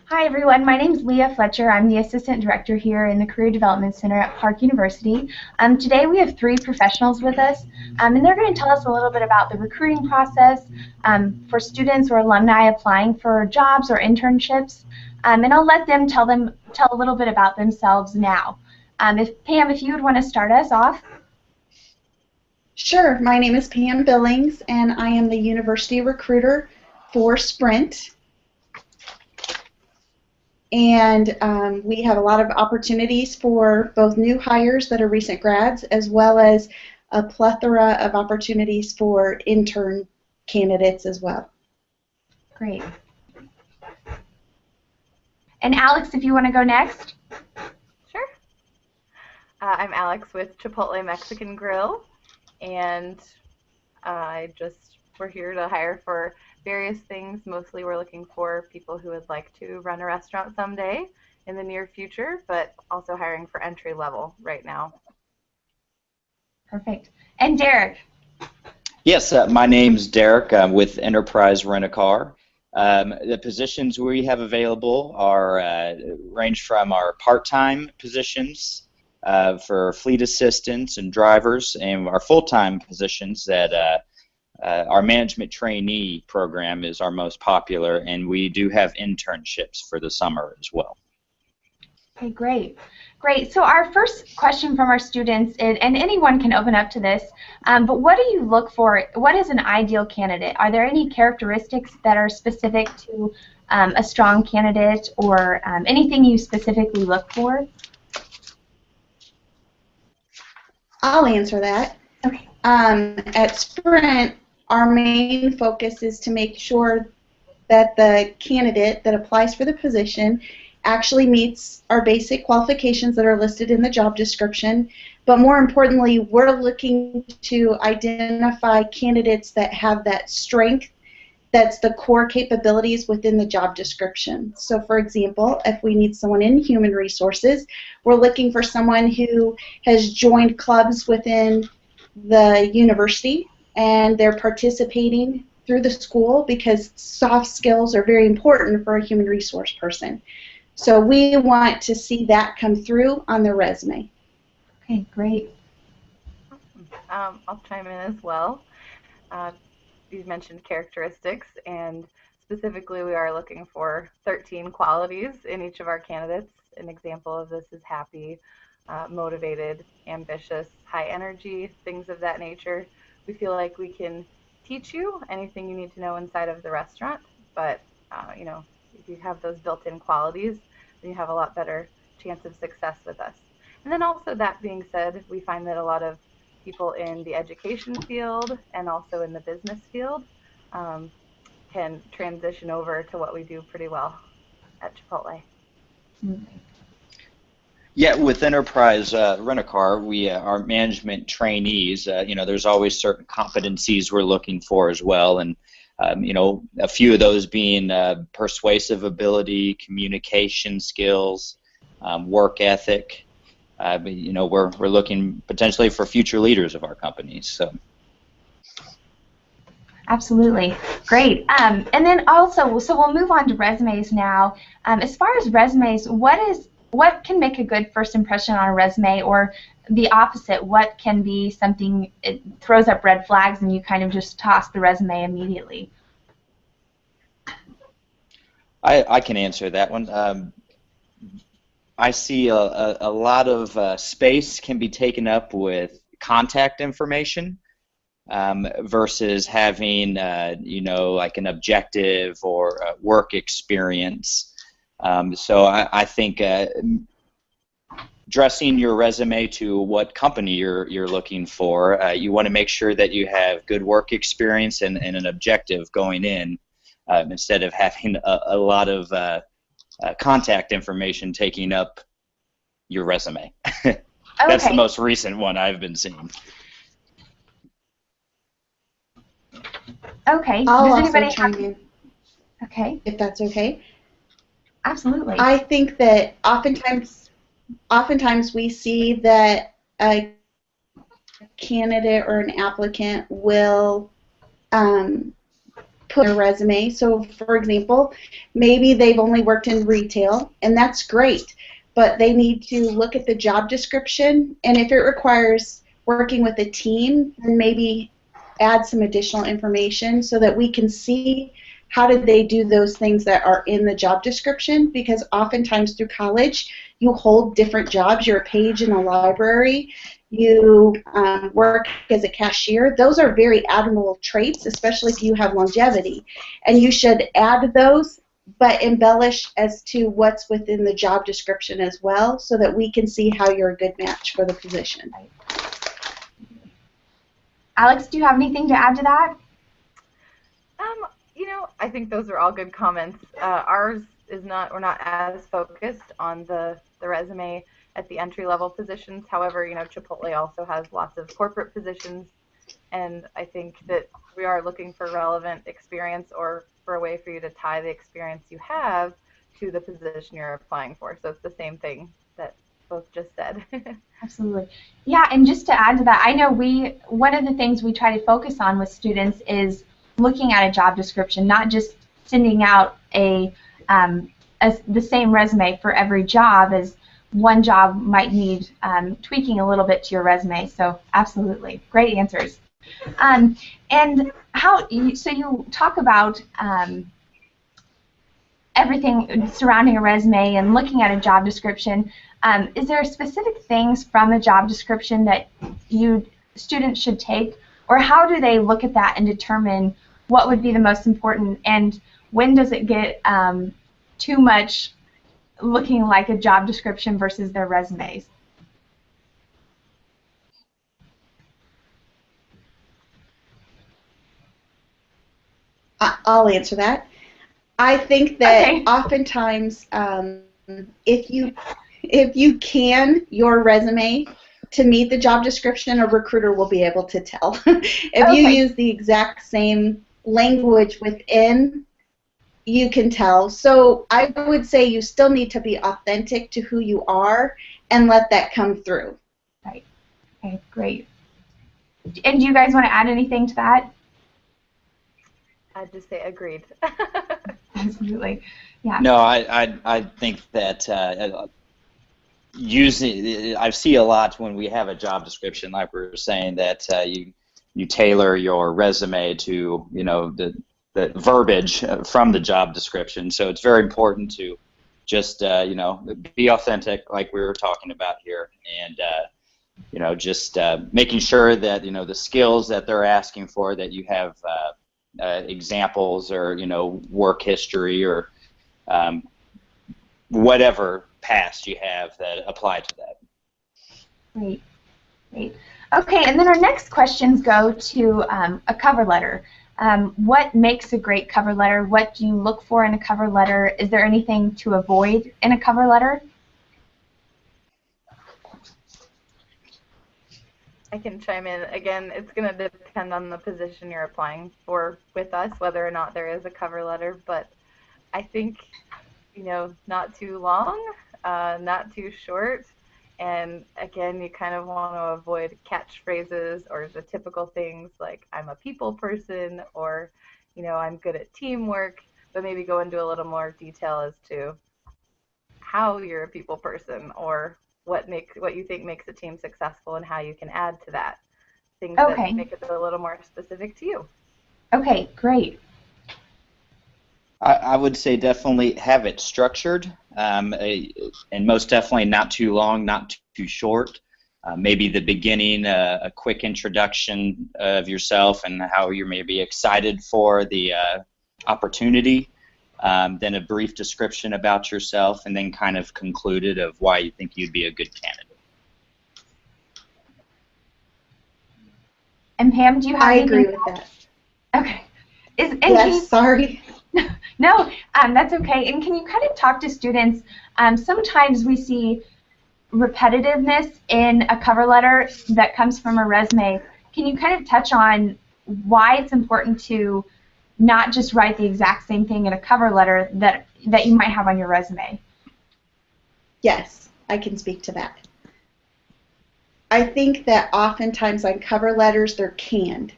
Hi everyone, my name is Leah Fletcher. I'm the Assistant Director here in the Career Development Center at Park University. Today we have three professionals with us, and they're going to tell us a little bit about the recruiting process for students or alumni applying for jobs or internships, and I'll let them tell a little bit about themselves now. Pam, if you would want to start us off. Sure. My name is Pam Billings, and I am the University Recruiter for Sprint. And we have a lot of opportunities for both new hires that are recent grads, as well as a plethora of opportunities for intern candidates as well. Great. And Alex, if you want to go next. Sure. I'm Alex with Chipotle Mexican Grill, and we're here to hire for various things. Mostly we're looking for people who would like to run a restaurant someday in the near future, but also hiring for entry level right now. Perfect. And Derek? Yes, my name's Derek. I'm with Enterprise Rent-A-Car. The positions we have available are range from our part-time positions for fleet assistants and drivers, and our full-time positions that our management trainee program is our most popular, and we do have internships for the summer as well. Okay, great. Great. So our first question from our students, and anyone can open up to this, but what do you look for? What is an ideal candidate? Are there any characteristics that are specific to a strong candidate, or anything you specifically look for? I'll answer that. Okay. At Sprint, our main focus is to make sure that the candidate that applies for the position actually meets our basic qualifications that are listed in the job description, but more importantly, we're looking to identify candidates that have that strength that's the core capabilities within the job description. So for example, if we need someone in human resources, we're looking for someone who has joined clubs within the university and they're participating through the school, because soft skills are very important for a human resource person. So we want to see that come through on their resume. Okay, great. Awesome. I'll chime in as well. You've mentioned characteristics, and specifically we are looking for 13 qualities in each of our candidates. An example of this is happy, motivated, ambitious, high energy, things of that nature. We feel like we can teach you anything you need to know inside of the restaurant, but if you have those built-in qualities, then you have a lot better chance of success with us. And then also, that being said, we find that a lot of people in the education field and also in the business field can transition over to what we do pretty well at Chipotle. Mm-hmm. Yeah, with Enterprise Rent-A-Car, we our management trainees. There's always certain competencies we're looking for as well, and a few of those being persuasive ability, communication skills, work ethic. We're looking potentially for future leaders of our companies. So. Absolutely. Great. And then also, so we'll move on to resumes now. As far as resumes, what can make a good first impression on a resume, or the opposite, what can be something it throws up red flags and you kind of just toss the resume immediately? I can answer that one. I see a lot of space can be taken up with contact information versus having like an objective or work experience. So I think dressing your resume to what company you're looking for, you want to make sure that you have good work experience and an objective going in, instead of having a lot of contact information taking up your resume. That's Okay. the most recent one I've been seeing. Okay. I'll Does also anybody chime have... in, Okay. if that's okay. Absolutely. I think that oftentimes we see that a candidate or an applicant will put a resume. So, for example, maybe they've only worked in retail, and that's great, but they need to look at the job description, and if it requires working with a team, then maybe add some additional information so that we can see how did they do those things that are in the job description, because oftentimes through college you hold different jobs. You're a page in a library, you work as a cashier. Those are very admirable traits, especially if you have longevity, and you should add those but embellish as to what's within the job description as well, so that we can see how you're a good match for the position. Alex, do you have anything to add to that? You know, I think those are all good comments. Ours is not, we're not as focused on the resume at the entry-level positions. However, you know, Chipotle also has lots of corporate positions, and I think that we are looking for relevant experience, or for a way for you to tie the experience you have to the position you're applying for. So it's the same thing that both just said. Absolutely. Yeah, and just to add to that, I know one of the things we try to focus on with students is looking at a job description, not just sending out the same resume for every job, as one job might need tweaking a little bit to your resume. So absolutely, great answers. And so you talk about everything surrounding a resume and looking at a job description. Is there specific things from a job description that students should take, or how do they look at that and determine what would be the most important, and when does it get too much looking like a job description versus their resumes? I'll answer that. I think that Okay. oftentimes if you can your resume to meet the job description, a recruiter will be able to tell. If you use the exact same language within, you can tell. So I would say you still need to be authentic to who you are and let that come through. Right. Okay, great. And do you guys want to add anything to that? I'd just say agreed. Absolutely. Yeah. No, I think that I see a lot when we have a job description, like we were saying, that you tailor your resume to, you know, the verbiage from the job description. So it's very important to just you know, be authentic, like we were talking about here, and you know, just making sure that, you know, the skills that they're asking for, that you have examples, or, you know, work history, or whatever past you have that apply to that. Great. Great. Okay, and then our next questions go to a cover letter. What makes a great cover letter? What do you look for in a cover letter? Is there anything to avoid in a cover letter? I can chime in. Again, it's going to depend on the position you're applying for with us, whether or not there is a cover letter, but I think, you know, not too long, not too short, and again, you kind of want to avoid catchphrases or the typical things like I'm a people person, or, you know, I'm good at teamwork, but maybe go into a little more detail as to how you're a people person, or what you think makes a team successful and how you can add to that. Things that make it a little more specific to you. Okay, great. I would say definitely have it structured, and most definitely not too long, not too short. Maybe the beginning, a quick introduction of yourself and how you're maybe excited for the opportunity, then a brief description about yourself, and then kind of concluded of why you think you'd be a good candidate. And Pam, do you have I anything? agree with that. Okay. Yes, sorry. No, that's okay. And can you kind of talk to students? Sometimes we see repetitiveness in a cover letter that comes from a resume. Can you kind of touch on why it's important to not just write the exact same thing in a cover letter that you might have on your resume? Yes, I can speak to that. I think that oftentimes on cover letters, they're canned.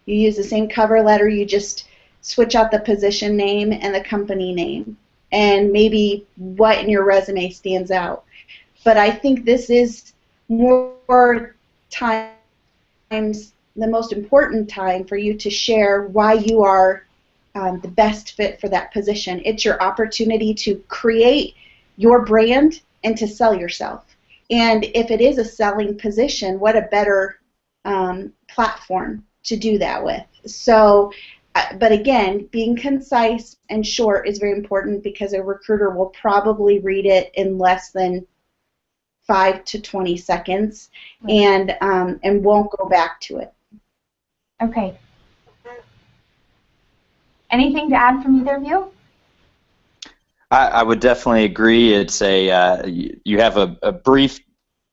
You use the same cover letter, you just switch out the position name and the company name, and maybe what in your resume stands out. But I think this is more times the most important time for you to share why you are the best fit for that position. It's your opportunity to create your brand and to sell yourself. And if it is a selling position, what a better platform to do that with. So, but again, being concise and short is very important, because a recruiter will probably read it in less than 5 to 20 seconds, and won't go back to it. Okay. Anything to add from either of you? I would definitely agree. It's you have a brief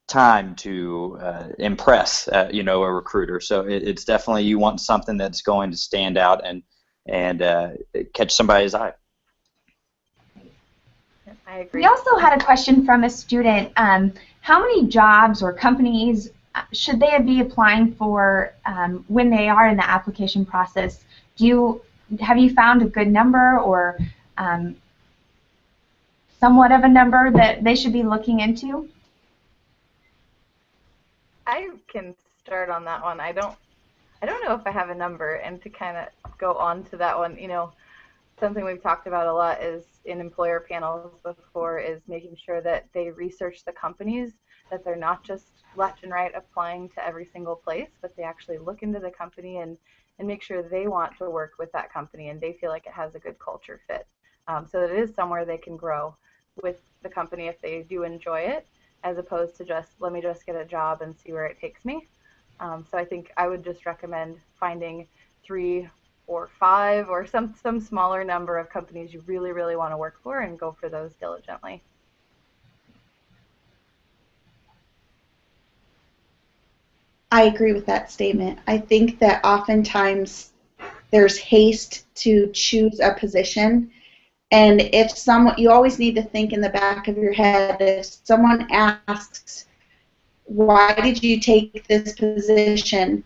time to impress, a recruiter. So it's definitely, you want something that's going to stand out and catch somebody's eye. I agree. We also had a question from a student. How many jobs or companies should they be applying for when they are in the application process? Have you found a good number, or somewhat of a number that they should be looking into? I can start on that one. I don't know if I have a number, and to kind of go on to that one, something we've talked about a lot is in employer panels before, is making sure that they research the companies, that they're not just left and right applying to every single place, but they actually look into the company and make sure they want to work with that company and they feel like it has a good culture fit, so that it is somewhere they can grow with the company if they do enjoy it, as opposed to just, let me just get a job and see where it takes me. So I think I would just recommend finding 3 or 5 or some smaller number of companies you really, really want to work for, and go for those diligently. I agree with that statement. I think that oftentimes there's haste to choose a position, and if you always need to think in the back of your head, if someone asks, why did you take this position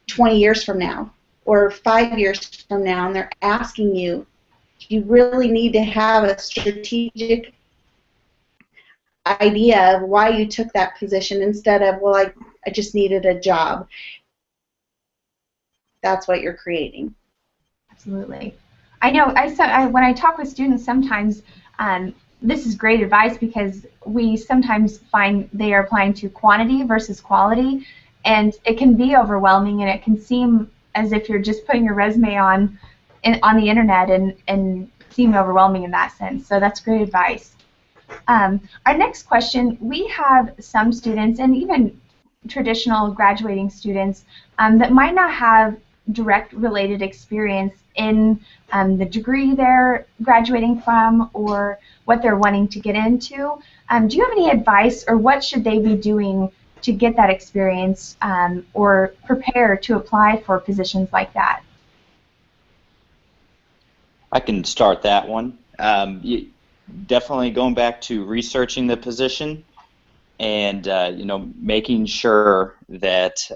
20 years from now or 5 years from now, and they're asking you, you really need to have a strategic idea of why you took that position, instead of, well, I just needed a job. That's what you're creating. Absolutely. I know when I talk with students sometimes, this is great advice, because we sometimes find they are applying to quantity versus quality, and it can be overwhelming, and it can seem as if you're just putting your resume on the internet and seem overwhelming in that sense. So that's great advice. Our next question, we have some students, and even traditional graduating students, that might not have direct related experience in the degree they're graduating from or what they're wanting to get into. Do you have any advice, or what should they be doing to get that experience, or prepare to apply for positions like that? I can start that one. Definitely going back to researching the position, and making sure that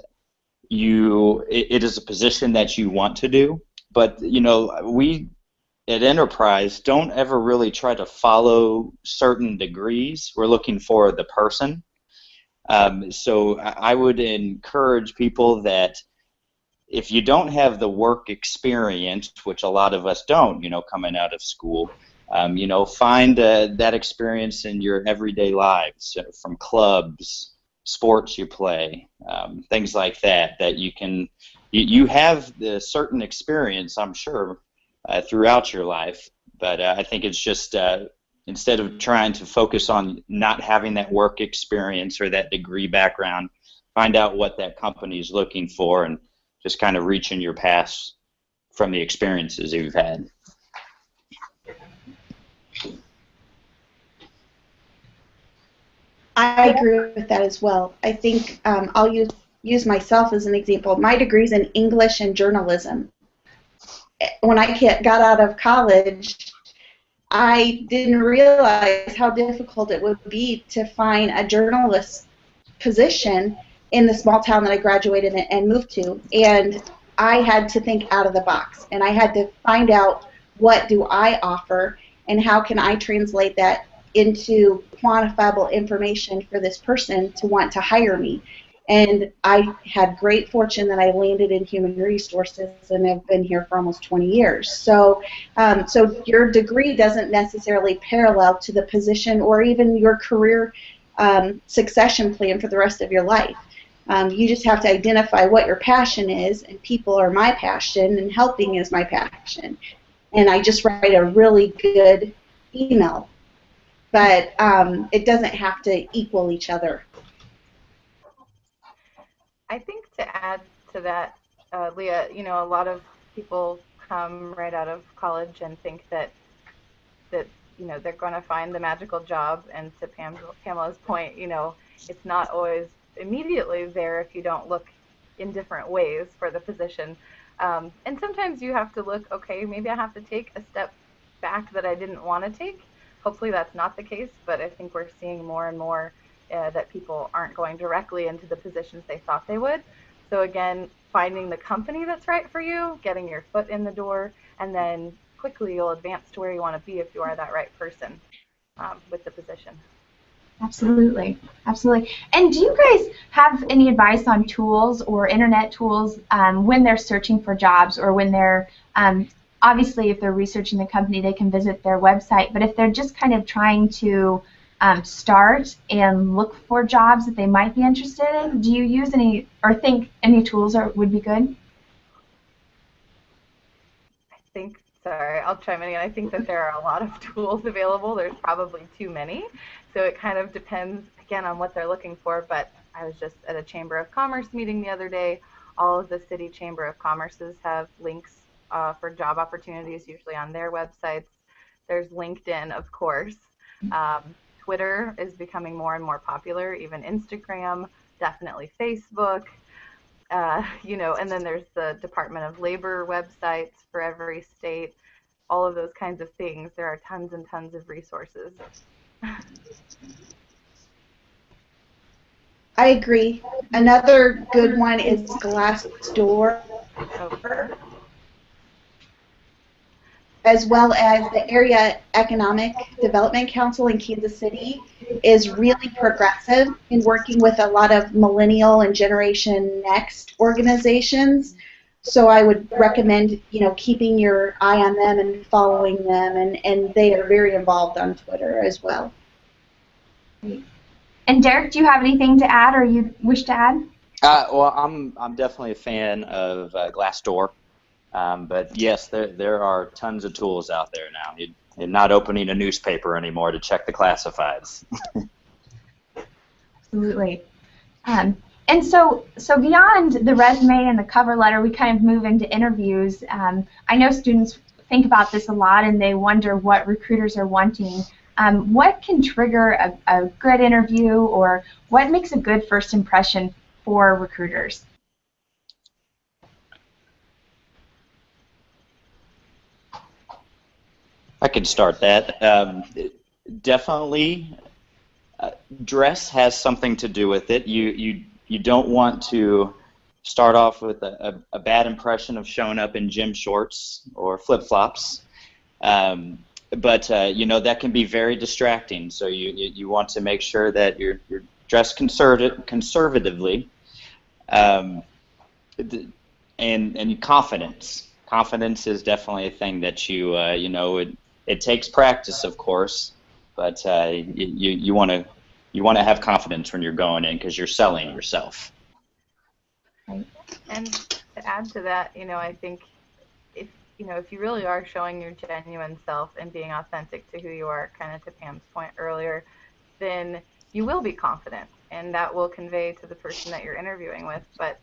it is a position that you want to do. But we at Enterprise don't ever really try to follow certain degrees. We're looking for the person. So I would encourage people that if you don't have the work experience, which a lot of us don't, coming out of school, find that experience in your everyday lives, from clubs, sports you play, things like that you have the certain experience, I'm sure, throughout your life. But I think it's just instead of trying to focus on not having that work experience or that degree background, find out what that company is looking for and just kind of reach in your past from the experiences you've had. I agree with that as well. I think I'll use myself as an example. My degree's in English and journalism. When I got out of college, I didn't realize how difficult it would be to find a journalist position in the small town that I graduated and moved to. And I had to think out of the box, and I had to find out what do I offer and how can I translate that into quantifiable information for this person to want to hire me. And I had great fortune that I landed in human resources and have been here for almost 20 years. So your degree doesn't necessarily parallel to the position or even your career succession plan for the rest of your life. You just have to identify what your passion is, and people are my passion, and helping is my passion. And I just write a really good email, but it doesn't have to equal each other. I think to add to that, Leah, a lot of people come right out of college and think that they're going to find the magical job. And to Pamela's point, it's not always immediately there if you don't look in different ways for the position. And sometimes you have to look, okay, maybe I have to take a step back that I didn't want to take. Hopefully that's not the case, but I think we're seeing more and more that people aren't going directly into the positions they thought they would. So again, finding the company that's right for you, getting your foot in the door, and then quickly you'll advance to where you want to be if you are that right person with the position. Absolutely, absolutely. And do you guys have any advice on tools or internet tools when they're searching for jobs, or when they're, obviously if they're researching the company they can visit their website, but if they're just kind of trying to start and look for jobs that they might be interested in, do you use any, or think any tools would be good? Sorry, I'll chime in again. I think that there are a lot of tools available. There's probably too many. So it kind of depends, again, on what they're looking for. But I was just at a Chamber of Commerce meeting the other day. All of the city Chamber of Commerces have links for job opportunities, usually on their websites. There's LinkedIn, of course. Twitter is becoming more and more popular, even Instagram, definitely Facebook. And then there's the Department of Labor websites for every state, all of those kinds of things. There are tons and tons of resources. I agree. Another good one is Glassdoor, as well as the Area Economic Development Council in Kansas City is really progressive in working with a lot of millennial and Generation Next organizations. So I would recommend, keeping your eye on them and following them, and they are very involved on Twitter as well. And Derek, do you have anything to add, or you wish to add? Well, I'm definitely a fan of Glassdoor. But yes, there are tons of tools out there now. You're not opening a newspaper anymore to check the classifieds. Absolutely. And so beyond the resume and the cover letter, we kind of move into interviews. I know students think about this a lot, and they wonder what recruiters are wanting. What can trigger a good interview, or what makes a good first impression for recruiters? I can start that. Definitely, dress has something to do with it. You don't want to start off with a bad impression of showing up in gym shorts or flip-flops. But that can be very distracting. So you want to make sure that you're dressed conservatively, and confidence. Confidence is definitely a thing that it takes practice, of course, but you want to have confidence when you're going in, because you're selling yourself. Right. And to add to that, I think if you really are showing your genuine self and being authentic to who you are, kind of to Pam's point earlier, then you will be confident, and that will convey to the person that you're interviewing with. But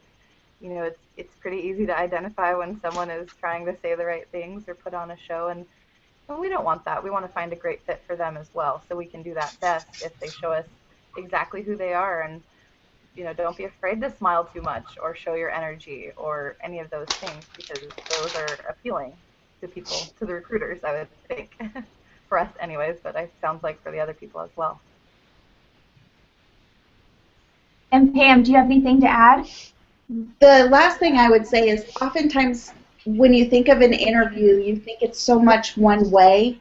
it's pretty easy to identify when someone is trying to say the right things or put on a show, and we don't want that. We want to find a great fit for them as well, so we can do that best if they show us exactly who they are. And don't be afraid to smile too much or show your energy or any of those things, because those are appealing to people, to the recruiters, I would think. For us anyways, but it sounds like for the other people as well. And Pam, do you have anything to add? The last thing I would say is oftentimes when you think of an interview, you think it's so much one way,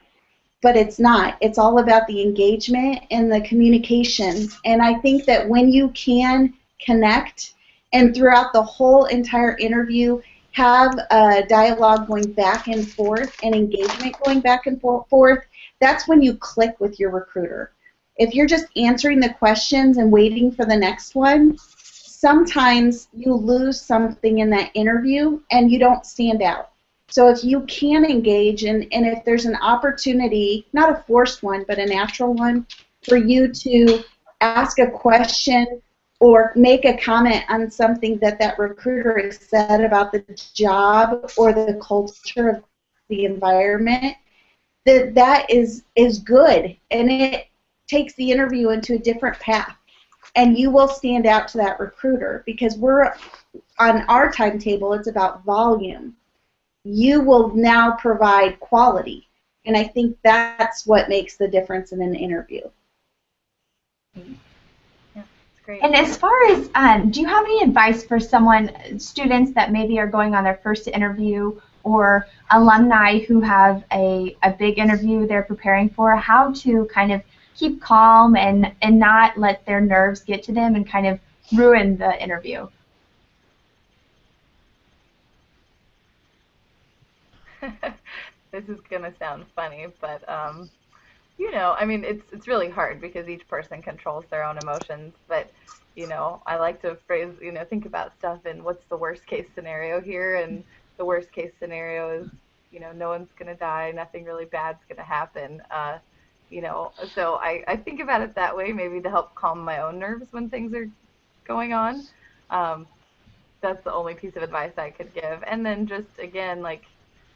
but it's not. It's all about the engagement and the communication. And I think that when you can connect and throughout the whole entire interview have a dialogue going back and forth and engagement going back and forth, that's when you click with your recruiter. If you're just answering the questions and waiting for the next one, sometimes you lose something in that interview and you don't stand out. So if you can engage and if there's an opportunity, not a forced one, but a natural one, for you to ask a question or make a comment on something that that recruiter has said about the job or the culture of the environment, that is good, and it takes the interview into a different path. And you will stand out to that recruiter because we're on our timetable, it's about volume. You will now provide quality, and I think that's what makes the difference in an interview. Yeah, that's great. And as far as, do you have any advice for students that maybe are going on their first interview, or alumni who have a big interview they're preparing for, how to kind of keep calm and not let their nerves get to them and kind of ruin the interview? This is gonna sound funny, but you know, I mean, it's really hard because each person controls their own emotions. But you know, I like to phrase, you know, think about stuff in what's the worst case scenario here, and the worst case scenario is, you know, no one's gonna die, nothing really bad's gonna happen. You know, so I think about it that way, maybe to help calm my own nerves when things are going on. Um, that's the only piece of advice I could give. And then just again, like,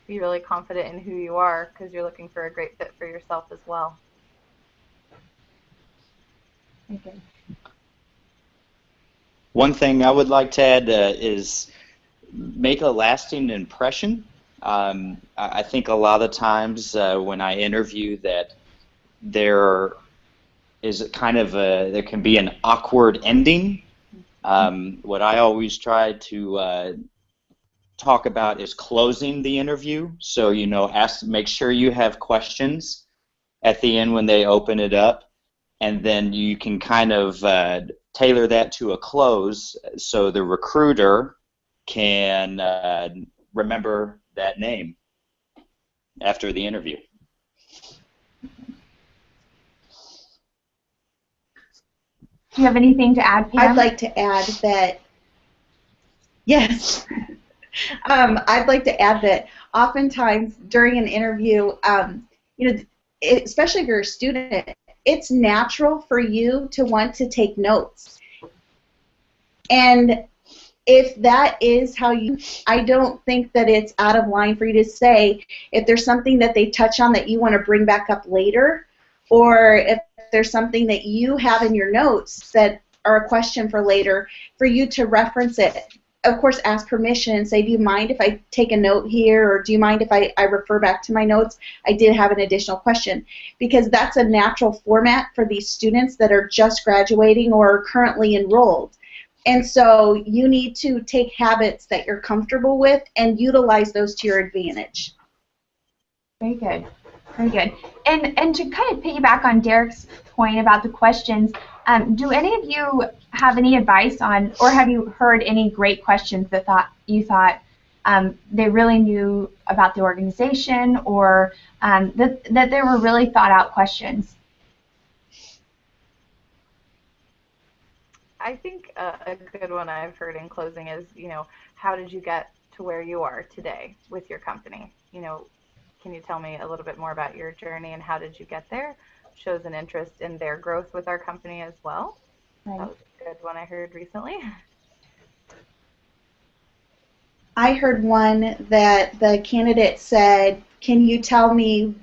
be really confident in who you are because you're looking for a great fit for yourself as well. Okay. One thing I would like to add is make a lasting impression. I think a lot of times when I interview that there is there can be an awkward ending. What I always try to talk about is closing the interview. So, you know, make sure you have questions at the end when they open it up, and then you can kind of tailor that to a close so the recruiter can remember that name after the interview. Do you have anything to add, Pam? I'd like to add that, yes. I'd like to add that oftentimes during an interview, you know, especially if you're a student, it's natural for you to want to take notes. And if that is how you, I don't think that it's out of line for you to say if there's something that they touch on that you want to bring back up later, or if there's something that you have in your notes that are a question for later, for you to reference it. Of course, ask permission and say, do you mind if I take a note here, or do you mind if I refer back to my notes? I did have an additional question. Because that's a natural format for these students that are just graduating or are currently enrolled. And so you need to take habits that you're comfortable with and utilize those to your advantage. Very good. Very good. And to kind of piggyback on Derek's point about the questions, do any of you have any advice on, or have you heard any great questions that you thought they really knew about the organization, or that they were really thought out questions? I think a good one I've heard in closing is, you know, how did you get to where you are today with your company? You know, can you tell me a little bit more about your journey and how did you get there? Shows an interest in their growth with our company as well. Right. That was a good one I heard recently. I heard one that the candidate said, can you tell me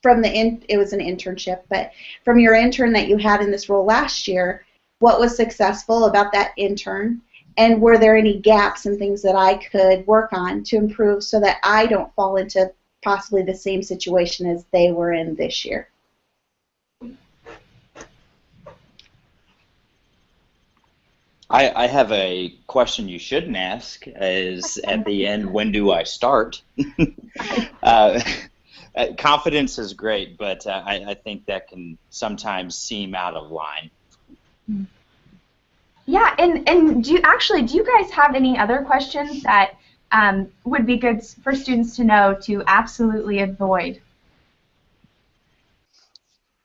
from it was an internship, but from your intern that you had in this role last year, what was successful about that intern, and were there any gaps and things that I could work on to improve so that I don't fall into possibly the same situation as they were in this year. I have a question you shouldn't ask is at the end, when do I start? uh, Confidence is great, but I think that can sometimes seem out of line. Yeah, and do you guys have any other questions that would be good for students to know to absolutely avoid?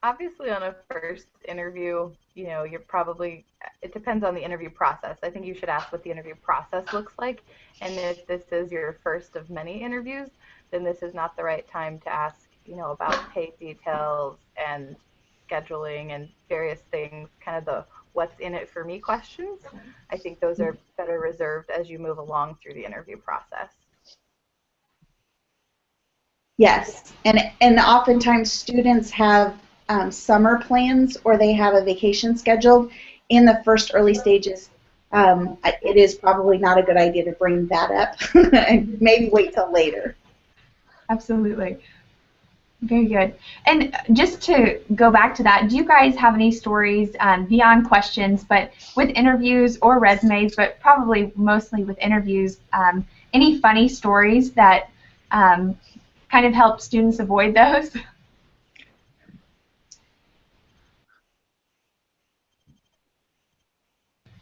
Obviously, on a first interview, you're probably, it depends on the interview process. I think you should ask what the interview process looks like. And if this is your first of many interviews, then this is not the right time to ask, about pay details and scheduling and various things, kind of the what's in it for me questions. I think those are better reserved as you move along through the interview process. Yes, and oftentimes students have summer plans or they have a vacation scheduled in the first early stages. It is probably not a good idea to bring that up. And maybe wait till later. Absolutely. Very good. And just to go back to that, do you guys have any stories beyond questions, but with interviews or resumes, but probably mostly with interviews, any funny stories that kind of help students avoid those?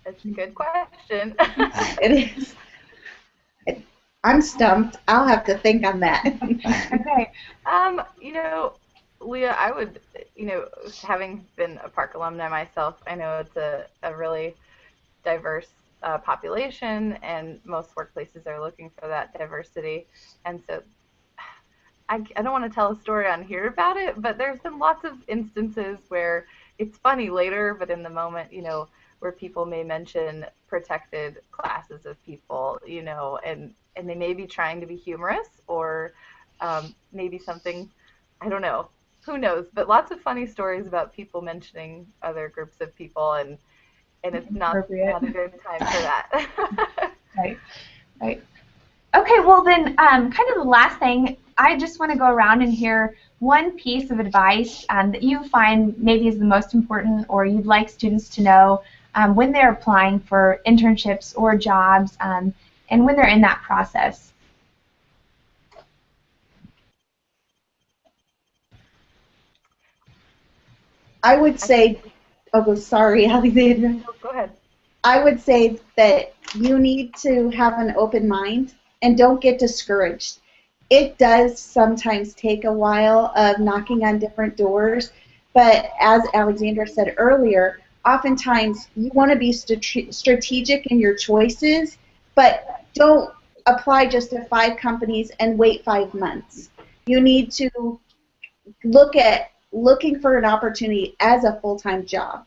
That's a good question. It is. I'm stumped. I'll have to think on that. Okay. Leah, I would, having been a Park alumni myself, I know it's a really diverse population, and most workplaces are looking for that diversity. And so I don't want to tell a story on here about it, but there's been lots of instances where it's funny later, but in the moment, where people may mention protected classes of people, and they may be trying to be humorous or maybe something, I don't know, who knows, but lots of funny stories about people mentioning other groups of people, and it's not a good time for that. Right, right. Okay, well then, kind of the last thing, I just want to go around and hear one piece of advice that you find maybe is the most important or you'd like students to know when they're applying for internships or jobs and when they're in that process. I would say, oh, sorry, Alexandra. Go ahead. I would say that you need to have an open mind and don't get discouraged. It does sometimes take a while of knocking on different doors, but as Alexandra said earlier, oftentimes you want to be strategic in your choices, but don't apply just to 5 companies and wait 5 months. You need to look at looking for an opportunity as a full-time job.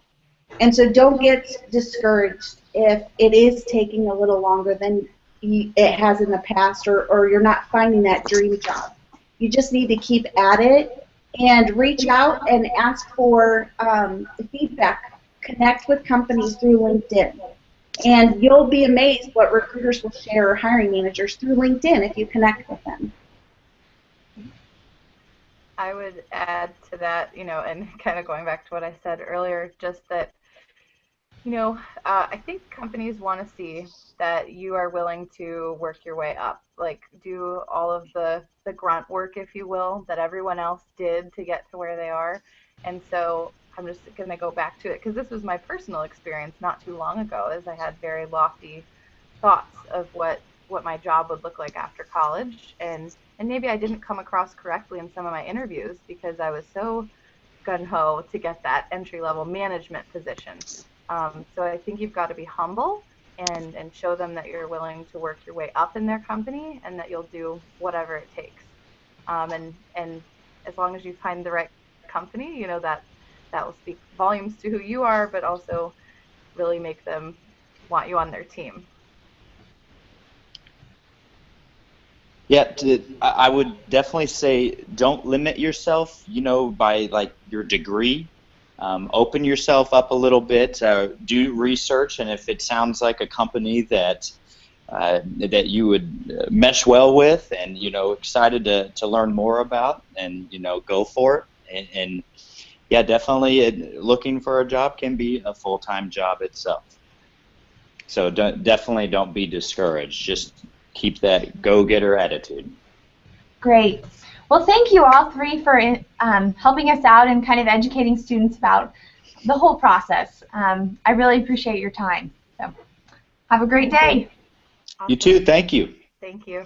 And so don't get discouraged if it is taking a little longer than it has in the past, or you're not finding that dream job. You just need to keep at it and reach out and ask for feedback. Connect with companies through LinkedIn. And you'll be amazed what recruiters will share, or hiring managers, through LinkedIn if you connect with them. I would add to that, and kind of going back to what I said earlier, just that, I think companies want to see that you are willing to work your way up, like do all of the grunt work, if you will, that everyone else did to get to where they are. And so I'm just going to go back to it because this was my personal experience not too long ago, as I had very lofty thoughts of what my job would look like after college, and maybe I didn't come across correctly in some of my interviews because I was so gung-ho to get that entry-level management position. So I think you've got to be humble and show them that you're willing to work your way up in their company and that you'll do whatever it takes. And as long as you find the right company, that will speak volumes to who you are, but also really make them want you on their team. Yeah, I would definitely say don't limit yourself, by like your degree. Open yourself up a little bit. Do research, and if it sounds like a company that you would mesh well with, and excited to learn more about, and go for it. And yeah, definitely, looking for a job can be a full-time job itself. So definitely don't be discouraged. Just keep that go-getter attitude. Great. Well, thank you all three for helping us out and kind of educating students about the whole process. I really appreciate your time. So have a great day. Awesome. You too. Thank you. Thank you.